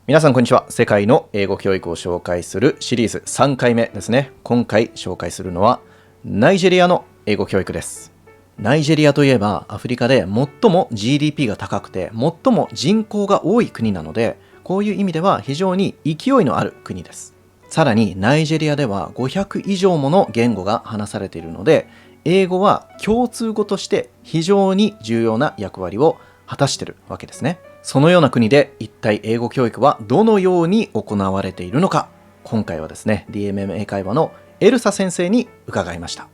皆さんこんにちは。世界の英語教育を紹介するシリーズ3回目ですね。今回紹介するのはナイジェリアの英語教育です。ナイジェリアといえばアフリカで最も GDP が高くて最も人口が多い国なので、こういう意味では非常に勢いのある国です。さらにナイジェリアでは500以上もの言語が話されているので、英語は共通語として非常に重要な役割を果たしているわけですね。そのような国で一体英語教育はどのように行われているのか、今回はですね DMM 英会話のエルサ先生に伺いました。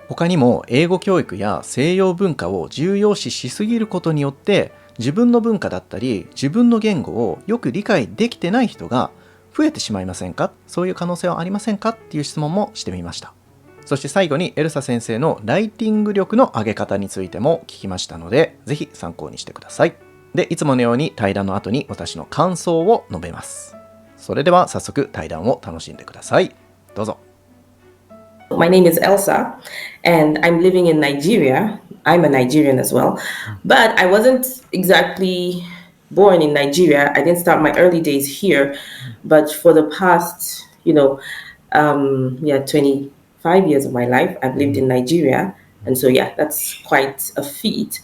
他にも英語教育や西洋文化を重要視しすぎることによって自分の文化だったり自分の言語をよく理解できてない人が増えてしまいませんか、そういう可能性はありませんかっていう質問もしてみました。そして最後にエルサ先生のライティング力の上げ方についても聞きましたので、ぜひ参考にしてください。で、いつものように対談の後に私の感想を述べます。それでは早速対談を楽しんでください。どうぞ。My name is Elsa, and I'm living in Nigeria. I'm a Nigerian as well, but I wasn't exactly born in Nigeria. I didn't start my early days here, but for the past, 25 years of my life, I've lived in Nigeria. And so, that's quite a feat.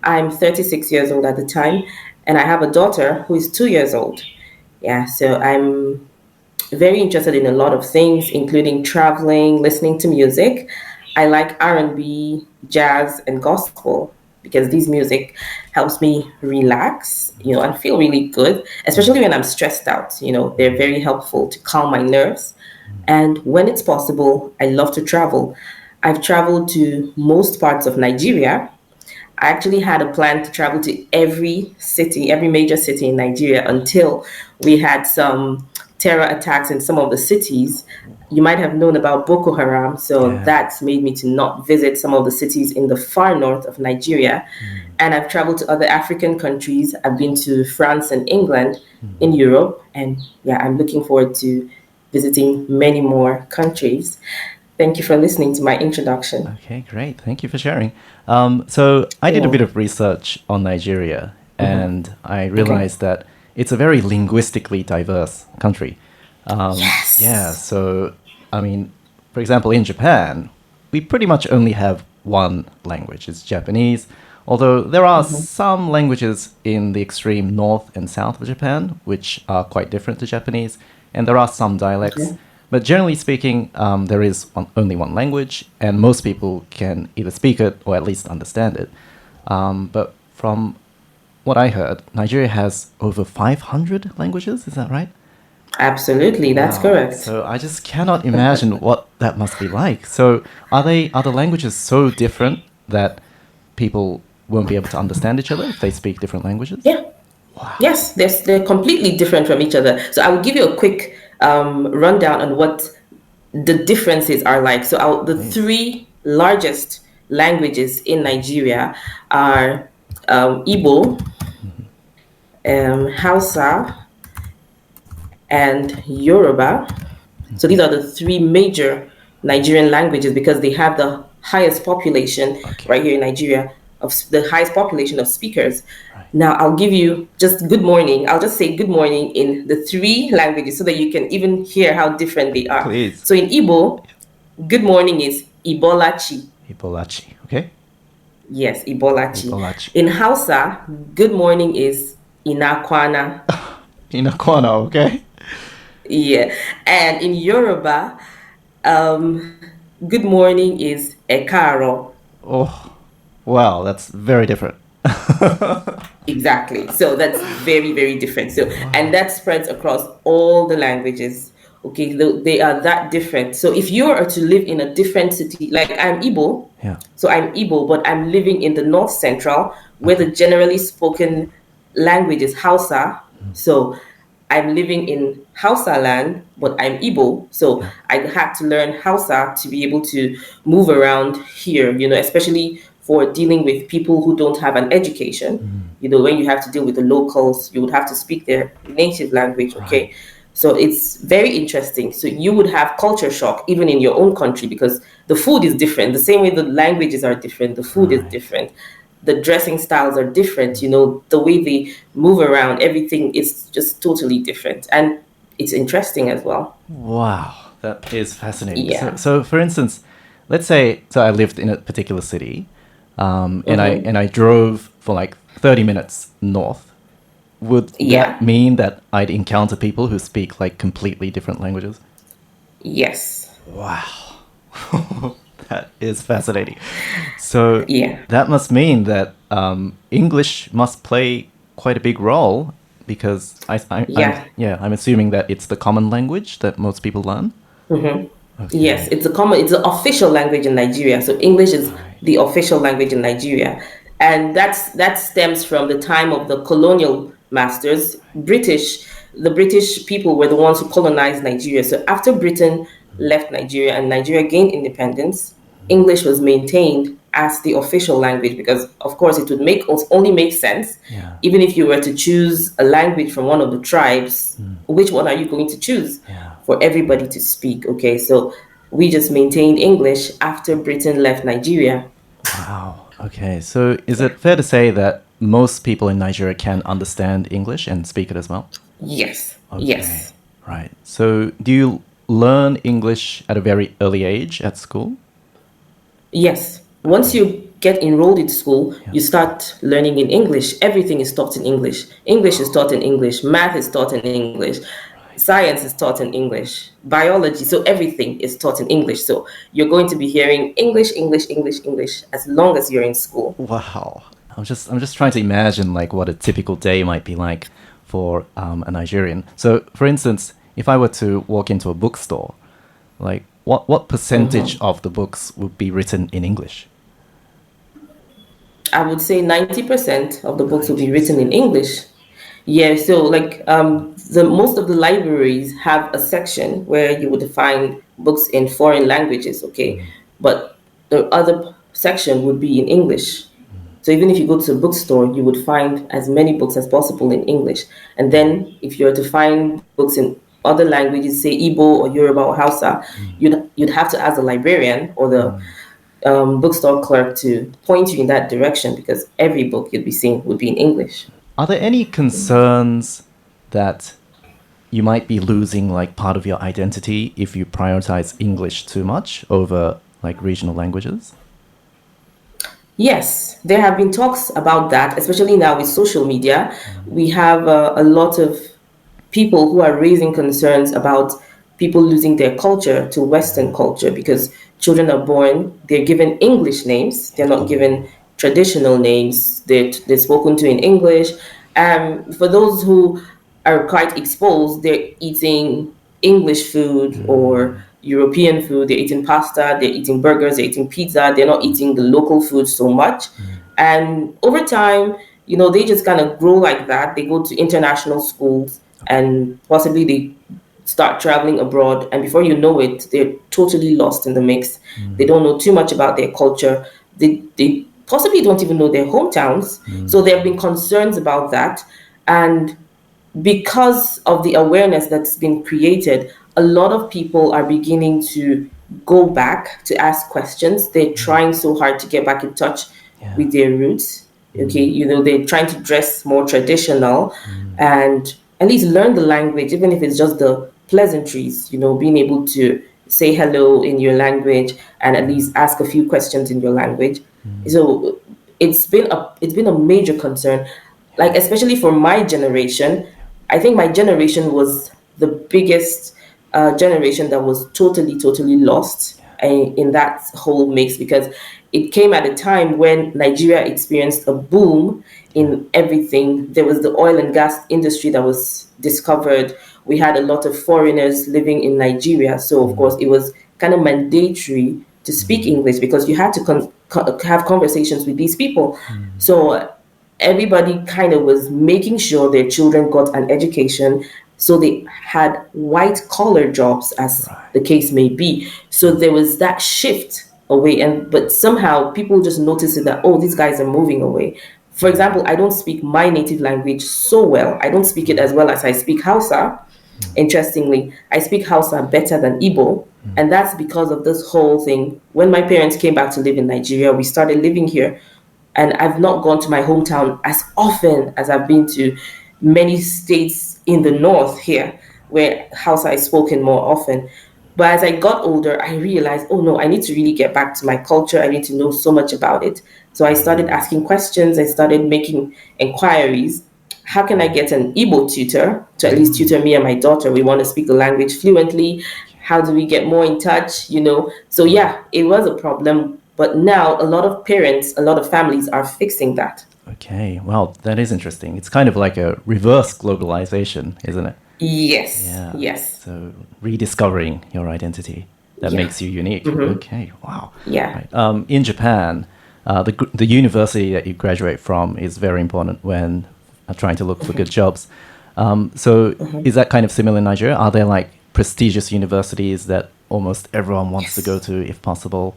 I'm 36 years old at the time, and I have a daughter who is 2 years old. So I'm very interested in a lot of things, including traveling, listening to music. I like R&B, jazz, and gospel because these music helps me relax, and feel really good, especially when I'm stressed out. They're very helpful to calm my nerves. And when it's possible, I love to travel. I've traveled to most parts of Nigeria. I actually had a plan to travel to every major city in Nigeria until we had some terror attacks in some of the cities. You might have known about Boko Haram, so that's made me to not visit some of the cities in the far north of Nigeria. And I've traveled to other African countries. I've been to France and England in Europe, and I'm looking forward to visiting many more countries. Thank you for listening to my introduction. Okay, great. Thank you for sharing. So I did a bit of research on Nigeria, and I realized that it's a very linguistically diverse country. Yes. Yeah, so, for example, in Japan, we pretty much only have one language. It's Japanese, although there are some languages in the extreme north and south of Japan, which are quite different to Japanese, and there are some dialects. But generally speaking, there is only one language, and most people can either speak it or at least understand it. But from what I heard, Nigeria has over 500 languages, is that right? Absolutely, that's correct. So I just cannot imagine what that must be like. So are the languages so different that people won't be able to understand each other if they speak different languages? Yeah. Wow. Yes, they're completely different from each other. So I will give you a quick rundown on what the differences are like. So the three largest languages in Nigeria are Igbo, Hausa, and Yoruba. So these are the three major Nigerian languages because they have the highest population right here in Nigeria, of the highest population of speakers. Now I'll give you just good morning. I'll just say good morning in the three languages so that you can even hear how different they are. Please. So in Igbo, good morning is Ibolachi. Ibolachi, okay? Yes, Ibolachi. Ibolachi. In Hausa, good morning is Inakwana. Inakwana, okay? Yeah. And in Yoruba, good morning is Ekaro. Oh, wow, that's very different. Exactly. So that's very, very different. So, and that spreads across all the languages. Okay, they are that different. So if you are to live in a different city, like I'm Igbo, so I'm Igbo, but I'm living in the North Central, where the generally spoken language is Hausa. So I'm living in Hausa land, but I'm Igbo. So I had to learn Hausa to be able to move around here, especially for dealing with people who don't have an education. When you have to deal with the locals, you would have to speak their native language, okay? Right. So it's very interesting. So you would have culture shock even in your own country because the food is different. The same way the languages are different, the food is different. the dressing styles are different. You know, the way they move around, everything is just totally different. And it's interesting as well. Wow, that is fascinating. Yeah. So for instance, let's say I lived in a particular city, and I drove for like 30 minutes north. Would that mean that I'd encounter people who speak like completely different languages? Yes. Wow. That is fascinating. So Yeah. that must mean that English must play quite a big role, because I'm assuming that it's the common language that most people learn. Okay. Yes, it's the official language in Nigeria. So English is the official language in Nigeria. And that stems from the time of the colonial masters. The British people were the ones who colonized Nigeria. So after Britain left Nigeria and Nigeria gained independence, English was maintained as the official language, because of course it would only make sense. Even if you were to choose a language from one of the tribes, which one are you going to choose for everybody to speak? Okay, so we just maintained English after Britain left Nigeria. Wow. Okay, so is it fair to say that most people in Nigeria can understand English and speak it as well? Yes. Okay. Yes. Right. So do you learn English at a very early age at school? Yes. Once you get enrolled in school, you start learning in English. Everything is taught in English. English is taught in English. Math is taught in English. Science is taught in English. Biology, so everything is taught in English. So you're going to be hearing English, English, English, English as long as you're in school. Wow. I'm just trying to imagine like what a typical day might be like for a Nigerian. So, for instance, if I were to walk into a bookstore, like what percentage of the books would be written in English? I would say 90% of the books will be written in English. Yeah, so like most of the libraries have a section where you would find books in foreign languages, okay? But the other section would be in English. So even if you go to a bookstore, you would find as many books as possible in English. And then if you were to find books in other languages, say Igbo or Yoruba or Hausa, you'd have to ask the librarian or the bookstore clerk to point you in that direction, because every book you'd be seeing would be in English. Are there any concerns that you might be losing like part of your identity if you prioritize English too much over like regional languages? Yes, there have been talks about that, especially now with social media. We have a lot of people who are raising concerns about people losing their culture to Western culture, because children are born, they're given English names, they're not given traditional names, they're spoken to in English. For those who are quite exposed, they're eating English food or European food, they're eating pasta, they're eating burgers, they're eating pizza, they're not eating the local food so much. And over time, you know, they just kind of grow like that. They go to international schools and possibly they start traveling abroad. And before you know it, they're totally lost in the mix. They don't know too much about their culture. They possibly don't even know their hometowns. So there have been concerns about that. And because of the awareness that's been created, a lot of people are beginning to go back to ask questions. They're trying so hard to get back in touch with their roots. Okay, you know, they're trying to dress more traditional and at least learn the language, even if it's just the pleasantries, you know, being able to say hello in your language and at least ask a few questions in your language. So it's been a major concern, like especially for my generation. I think my generation was the biggest generation that was totally lost in that whole mix, because it came at a time when Nigeria experienced a boom in everything. There was the oil and gas industry that was discovered. We had a lot of foreigners living in Nigeria. So, of course, it was kind of mandatory to speak English because you had to have conversations with these people. So everybody kind of was making sure their children got an education. So they had white collar jobs, as the case may be. So there was that shift away, but somehow people just noticed it that, oh, these guys are moving away. For example, I don't speak my native language so well. I don't speak it as well as I speak Hausa. Interestingly, I speak Hausa better than Igbo. And that's because of this whole thing. When my parents came back to live in Nigeria, we started living here. And I've not gone to my hometown as often as I've been to many states in the north here, where Hausa is spoken more often. But as I got older, I realized, oh no, I need to really get back to my culture. I need to know so much about it. So I started asking questions. I started making inquiries. How can I get an Igbo tutor to at least tutor me and my daughter? We want to speak the language fluently. How do we get more in touch? So yeah, it was a problem. But now a lot of parents, a lot of families are fixing that. Okay, well, that is interesting. It's kind of like a reverse globalization, isn't it? Yes. Yeah. Yes. So rediscovering your identity that makes you unique. Okay, wow. Yeah. Right. In Japan, the university that you graduate from is very important when trying to look for good jobs. So is that kind of similar in Nigeria? Are there like prestigious universities that almost everyone wants to go to if possible?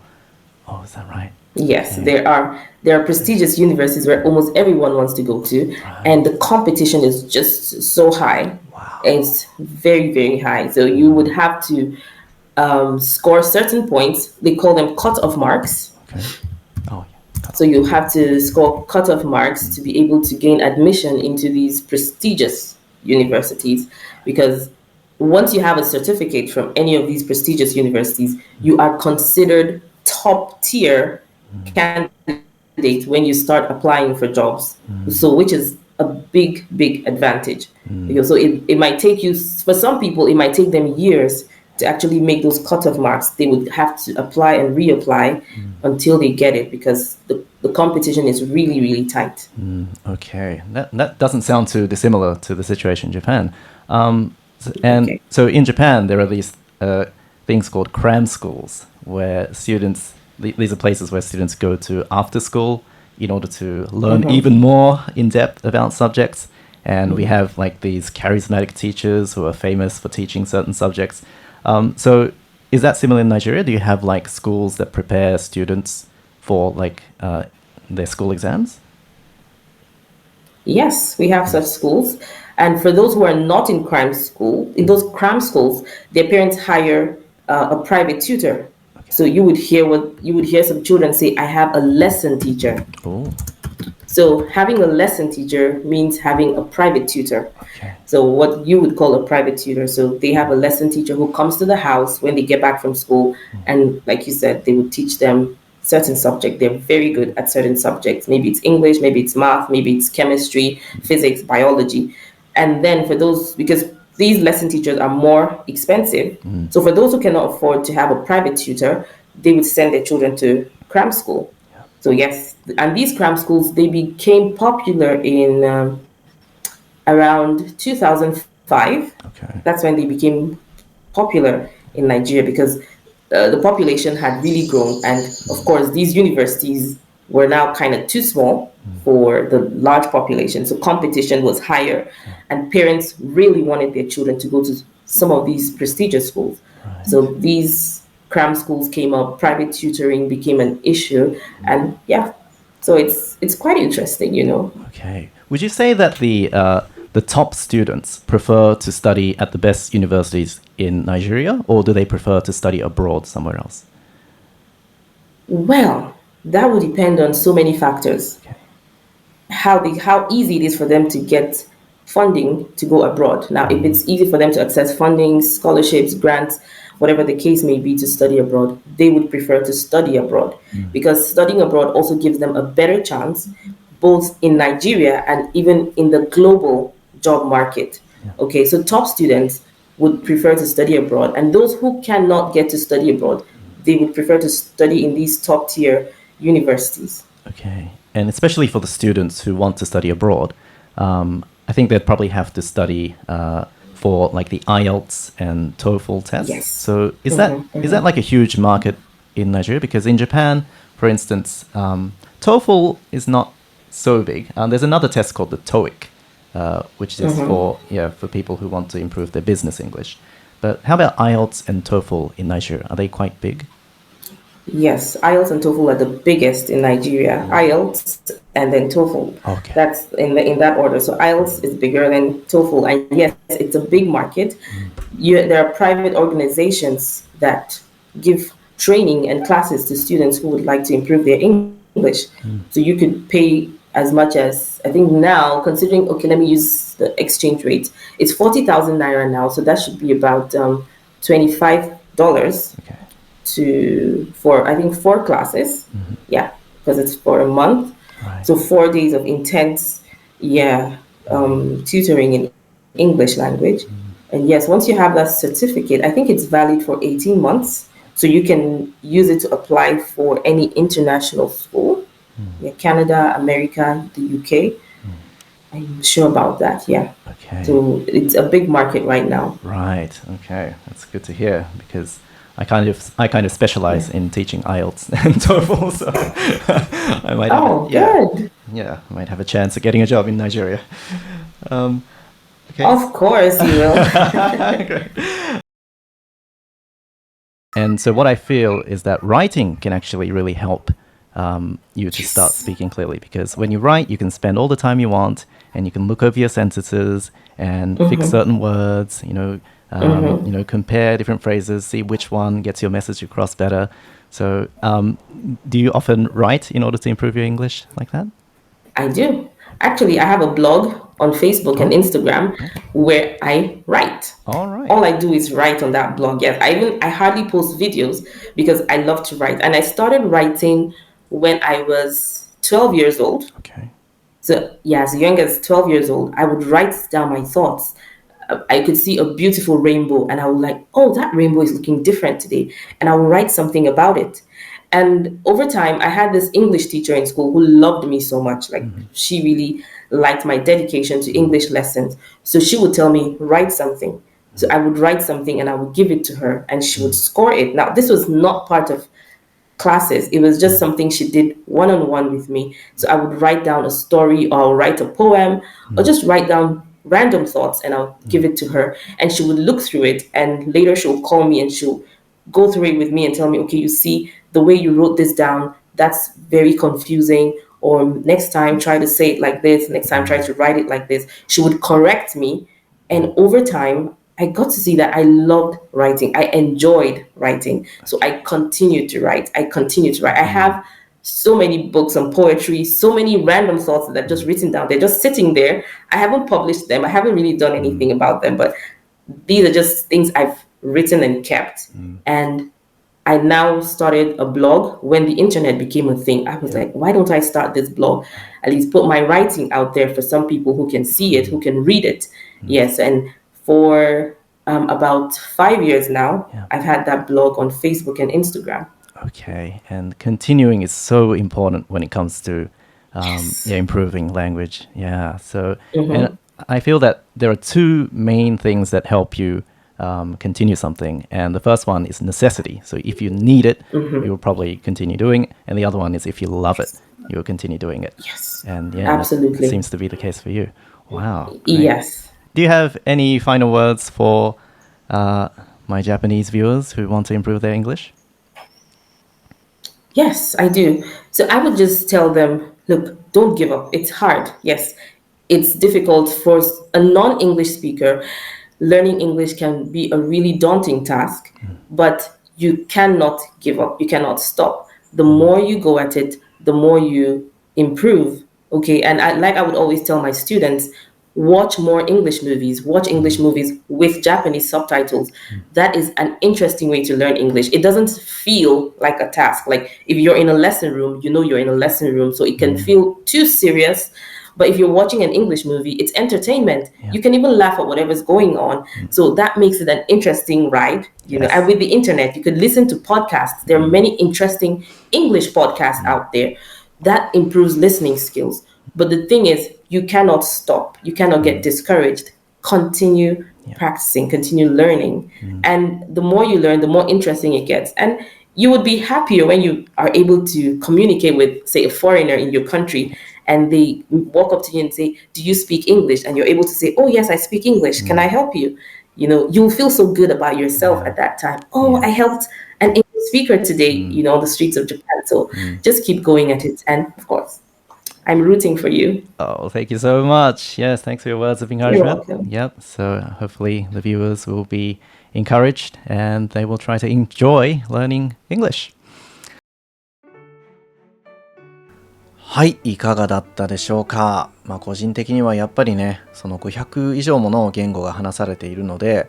Oh, is that right? Yes, there are prestigious universities where almost everyone wants to go to, and the competition is just so high. Wow. It's very, very high. So you would have to score certain points. They call them cut-off marks. Okay. Oh, yeah. So you have to score cut-off marks to be able to gain admission into these prestigious universities, because once you have a certificate from any of these prestigious universities, you are considered top tier candidate when you start applying for jobs. So which is a big advantage. So it might take you, for some people it might take them years to actually make those cutoff marks. They would have to apply and reapply until they get it, because the competition is really tight. Okay, that doesn't sound too dissimilar to the situation in Japan. So in Japan there are these things called cram schools, where these are places where students go to after school in order to learn even more in depth about subjects. And we have like these charismatic teachers who are famous for teaching certain subjects. So is that similar in Nigeria? Do you have like schools that prepare students for like their school exams? Yes, we have such schools. And for those who are not in in those cram schools, their parents hire a private tutor. So you would hear some children say, I have a lesson teacher. Oh. So having a lesson teacher means having a private tutor. Okay. So what you would call a private tutor. So they have a lesson teacher who comes to the house when they get back from school. And like you said, they would teach them certain subject. They're very good at certain subjects. Maybe it's English, maybe it's math, maybe it's chemistry, physics, biology. And then for those, because these lesson teachers are more expensive. So for those who cannot afford to have a private tutor, they would send their children to cram school. Yeah. So yes, and these cram schools, they became popular in around 2005. Okay. That's when they became popular in Nigeria, because the population had really grown. And of course, these universities were now kind of too small for the large population. So competition was higher, and parents really wanted their children to go to some of these prestigious schools. Right. So these cram schools came up, private tutoring became an issue, and so it's quite interesting, Okay. Would you say that the top students prefer to study at the best universities in Nigeria, or do they prefer to study abroad somewhere else? Well, that would depend on so many factors. Okay. How easy it is for them to get funding to go abroad. Now, if it's easy for them to access funding, scholarships, grants, whatever the case may be, to study abroad, they would prefer to study abroad, because studying abroad also gives them a better chance, both in Nigeria and even in the global job market. Yeah. Okay, so top students would prefer to study abroad, and those who cannot get to study abroad, they would prefer to study in these top tier universities. Okay, and especially for the students who want to study abroad, I think they'd probably have to study for like the IELTS and TOEFL tests. Yes. So is that like a huge market in Nigeria? Because in Japan, for instance, TOEFL is not so big. There's another test called the TOEIC, which is for people who want to improve their business English. But how about IELTS and TOEFL in Nigeria? Are they quite big? Yes, IELTS and TOEFL are the biggest in Nigeria. IELTS and then TOEFL. Okay. That's in that order. So IELTS is bigger than TOEFL, and yes, it's a big market. There are private organizations that give training and classes to students who would like to improve their English. English. So you could pay as much as, I think now, considering, okay, let me use the exchange rate. It's 40,000 naira now, so that should be about $25 for, I think, 4 classes. Yeah, because it's for a month. Right. So 4 days of intense, tutoring in English language. And yes, once you have that certificate, I think it's valid for 18 months. So you can use it to apply for any international school. Yeah, Canada, America, the UK. I'm sure about that, yeah. Okay. So it's a big market right now. Right. Okay. That's good to hear because I kind of specialize in teaching IELTS and TOEFL, so I might good. I might have a chance of getting a job in Nigeria. Okay. Of course you will. Great. And so what I feel is that writing can actually really help you to start speaking clearly, because when you write, you can spend all the time you want, and you can look over your sentences and fix certain words, compare different phrases, see which one gets your message across better. So do you often write in order to improve your English like that? I do. Actually, I have a blog on Facebook and Instagram where I write. All right. All I do is write on that blog. Yes, I hardly post videos because I love to write. And I started writing when I was 12 years old. Okay. So as young as 12 years old, I would write down my thoughts. I could see a beautiful rainbow and I would like, oh, that rainbow is looking different today. And I would write something about it. And over time, I had this English teacher in school who loved me so much. Like she really liked my dedication to English lessons. So she would tell me, write something. So I would write something and I would give it to her and she would score it. Now, this was not part of classes. It was just something she did one-on-one with me. So I would write down a story or I'll write a poem or just write down random thoughts and I'll give it to her. And she would look through it and later she'll call me and she'll go through it with me and tell me, okay, you see the way you wrote this down, that's very confusing. Or next time, try to say it like this. Next time, try to write it like this. She would correct me. And over time, I got to see that I loved writing. I enjoyed writing. So I continued to write. I have so many books on poetry, so many random thoughts that I've just written down. They're just sitting there. I haven't published them. I haven't really done anything about them. But these are just things I've written and kept. And I now started a blog when the internet became a thing. I was like, why don't I start this blog? At least put my writing out there for some people who can see it, who can read it. Yes, and for about 5 years now, I've had that blog on Facebook and Instagram. Okay, and continuing is so important when it comes to improving language. Yeah, so and I feel that there are 2 main things that help you continue something, and the first one is necessity. So if you need it, you will probably continue doing it, and the other one is if you love it, you will continue doing it. Yes, and absolutely, that seems to be the case for you. Wow. Great. Yes. Do you have any final words for my Japanese viewers who want to improve their English? Yes, I do. So I would just tell them, look, don't give up. It's hard. Yes, it's difficult for a non-English speaker. Learning English can be a really daunting task, but you cannot give up. You cannot stop. The more you go at it, the more you improve. Okay, and I would always tell my students, watch more English movies. Watch English movies with Japanese subtitles. That is an interesting way to learn English. It doesn't feel like a task. Like if you're in a lesson room, you know you're in a lesson room, so it can feel too serious. But if you're watching an English movie, it's entertainment. You can even laugh at whatever's going on. So that makes it an interesting ride. You know, and with the internet, you could listen to podcasts. There are many interesting English podcasts out there. That improves listening skills. But the thing is, you cannot stop. You cannot get discouraged. Continue practicing, continue learning. And the more you learn, the more interesting it gets. And you would be happier when you are able to communicate with, say, a foreigner in your country, and they walk up to you and say, do you speak English? And you're able to say, oh, yes, I speak English. Can I help you? You know, you'll feel so good about yourself at that time. Oh, I helped an English speaker today, you know, on the streets of Japan. So just keep going at it. And of course, I'm rooting for you. Oh, thank you so much. Yes, thanks for your words of encouragement. You're welcome. Yep. So hopefully the viewers will be encouraged and they will try to enjoy learning English. はい、いかがだったでしょうか。個人的にはやっぱりね、その500以上もの言語が話されているので、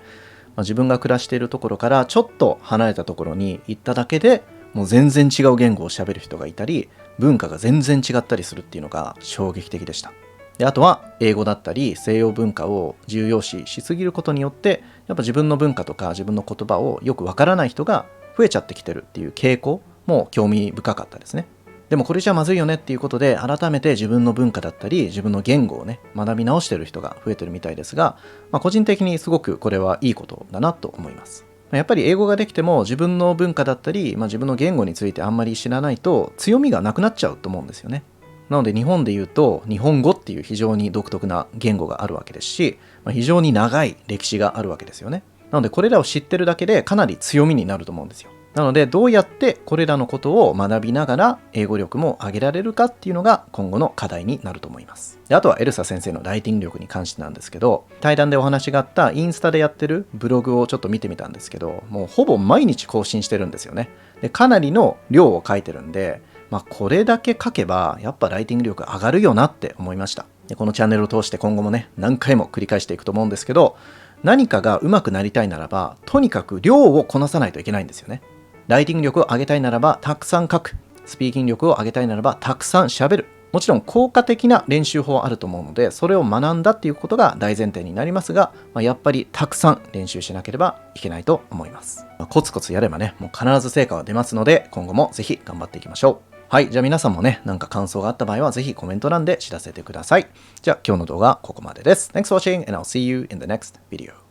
自分が暮らしているところからちょっと離れたところに行っただけでもう全然違う言語を喋る人がいたり、文化が全然違ったりするっていうのが衝撃的でした。で、あとは英語だったり西洋文化を重要視しすぎることによって、やっぱ自分の文化とか自分の言葉をよくわからない人が増えちゃってきてるっていう傾向も興味深かったですね。でもこれじゃまずいよねっていうことで、改めて自分の文化だったり自分の言語をね学び直してる人が増えてるみたいですが、個人的にすごくこれはいいことだなと思います。やっぱり英語ができても自分の文化だったり、自分の言語についてあんまり知らないと強みがなくなっちゃうと思うんですよね。なので日本で言うと日本語っていう非常に独特な言語があるわけですし、非常に長い歴史があるわけですよね。なのでこれらを知ってるだけでかなり強みになると思うんですよ。なのでどうやってこれらのことを学びながら英語力も上げられるかっていうのが今後の課題になると思います。で、あとはエルサ先生のライティング力に関してなんですけど、対談でお話があったインスタでやってるブログをちょっと見てみたんですけど、もうほぼ毎日更新してるんですよね。で、かなりの量を書いてるんで、これだけ書けばやっぱライティング力上がるよなって思いました。で、このチャンネルを通して今後もね何回も繰り返していくと思うんですけど、何かが上手くなりたいならばとにかく量をこなさないといけないんですよね。ライティング力を上げたいならばたくさん書く、スピーキング力を上げたいならばたくさん喋る。もちろん効果的な練習法はあると思うので、それを学んだっていうことが大前提になりますが、やっぱりたくさん練習しなければいけないと思います。コツコツやればねもう必ず成果は出ますので、今後もぜひ頑張っていきましょう。はい、じゃあ皆さんもねなんか感想があった場合はぜひコメント欄で知らせてください。じゃあ今日の動画はここまでです。Thanks for watching and I'll see you in the next video.